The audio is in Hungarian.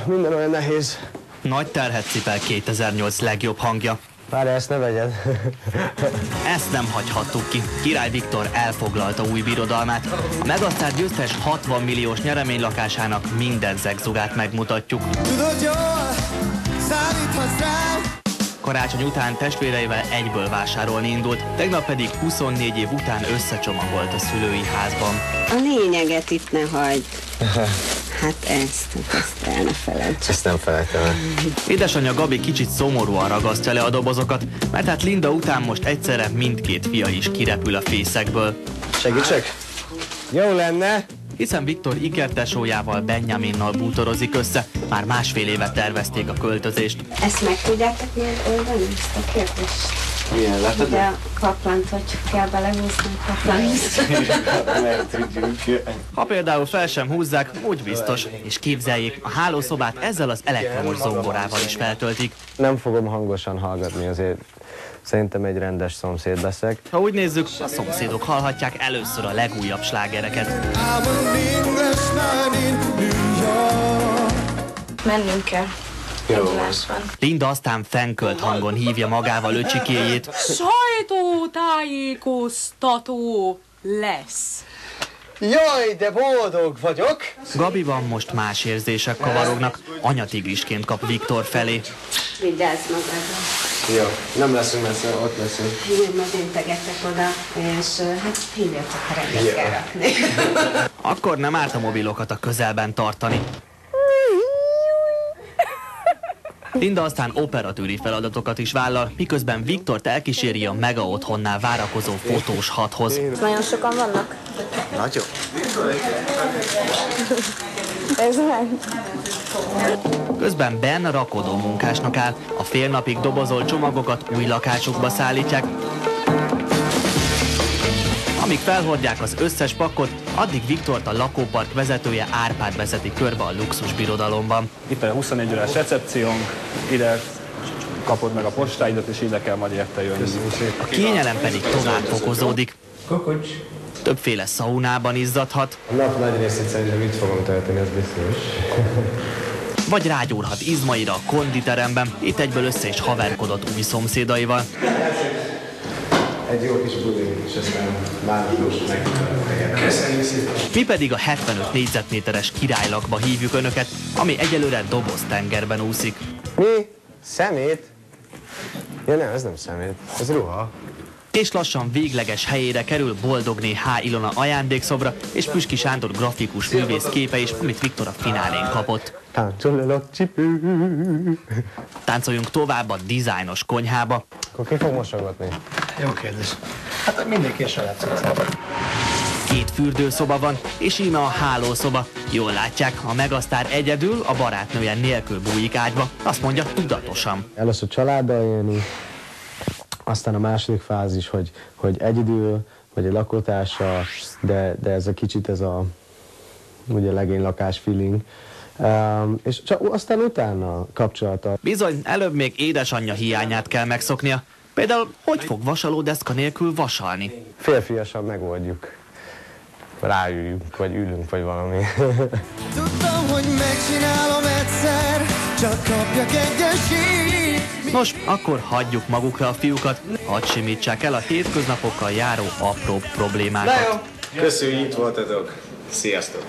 minden olyan nehéz. Nagy terhet cipel 2008 legjobb hangja. Várj, ezt ne vegyed. Ezt nem hagyhattuk ki. Király Viktor elfoglalta új birodalmát. A Megasztár győztes 60 milliós nyereménylakásának minden zegzugát megmutatjuk. Tudod jól, számíthatsz rám. Karácsony után testvéreivel egyből vásárolni indult, tegnap pedig 24 év után összecsomagolt a szülői házban. A lényeget itt ne hagyd. Hát ezt el ne felejtsd. Ezt nem felejtem el. Édesanyja Gabi kicsit szomorúan ragasztja le a dobozokat, mert hát Linda után most egyszerre mindkét fia is kirepül a fészekből. Segítsek? Jó lenne. Hiszen Viktor ikertesójával, Benjaminnal bútorozik össze, már másfél éve tervezték a költözést. Ezt meg tudjátok majd oldani, ezt a kérdést? Milyen látod? Ugye a kaplant, hogy kell belehúzni a kaplant. Meg tudjuk. Ha például fel sem húzzák, úgy biztos, és képzeljék, a hálószobát ezzel az elektromos zongorával is feltöltik. Nem fogom hangosan hallgatni, azért szerintem egy rendes szomszéd leszek. Ha úgy nézzük, a szomszédok hallhatják először a legújabb slágereket. Mennünk kell. Linda aztán fenkölt hangon hívja magával öcsikéjét. Sajtótájékoztató lesz. Jaj, de boldog vagyok! Gabiban most más érzések kavarognak, anyatigrisként kap Viktor felé. Vigyázz magadra. Jó, nem leszünk messze, ott leszünk. Én majd integettek oda, és hát hívjatok, ha rendet kell rakni. Akkor nem árt a mobilokat a közelben tartani. Linda aztán operatőri feladatokat is vállal, miközben Viktort elkíséri a Mega otthonnál várakozó fotós hathoz. Nagyon sokan vannak? Nagyon. Ez meg? Közben Ben rakodó munkásnak áll, a fél napig dobozolt csomagokat új lakásukba szállítják. Amíg felhordják az összes pakkot, addig Viktort a lakópark vezetője Árpád vezeti körbe a luxusbirodalomban. Itt a 24 órás recepciónk, ide kapod meg a postáidat, és ide kell majd érte jönni. A kényelem pedig tovább fokozódik. Kokocs. Többféle szaunában izzadhat, A nap nagy részét szerintem itt fogom tölteni, ez biztos. vagy rágyúrhat izmaira a konditeremben, itt egyből össze is haverkodott új szomszédaival. Egy jó kis budi, és aztán március meg. Köszönjük szépen. Mi pedig a 75 négyzetméteres királylakba hívjuk önöket, ami egyelőre doboztengerben úszik. Mi? Szemét? Ja nem, ez nem szemét, ez ruha. És lassan végleges helyére kerül Boldogné H. Ilona ajándékszobra és Püski Sándor grafikus művész képe is, amit Viktor a finálén kapott. Táncolok csipő. Táncoljunk tovább a dizájnos konyhába. Akkor ki fog mosogatni? Jó kérdés. Hát mindenki a saját cuccát. 2 fürdőszoba van, és íme a hálószoba. Jól látják, a Megasztár egyedül, a barátnője nélkül bújik ágyba. Azt mondja, tudatosan. Először családdal élni, aztán a második fázis, hogy egyedül, vagy egy lakótársa, de ez a kicsit ez a ugye legény lakás feeling. És aztán utána kapcsolata. Bizony, előbb még édesanyja hiányát kell megszoknia. Például, hogy fog vasalódeszka nélkül vasalni? Férfiasan megoldjuk. Ráüljünk, vagy ülünk, vagy valami. Tudtam, hogy megcsinálom egyszer, csak kapjak egy esélyt. Nos, akkor hagyjuk magukra a fiúkat, hadd simítsák el a hétköznapokkal járó apró problémákat. Köszönjük, itt voltatok. Sziasztok!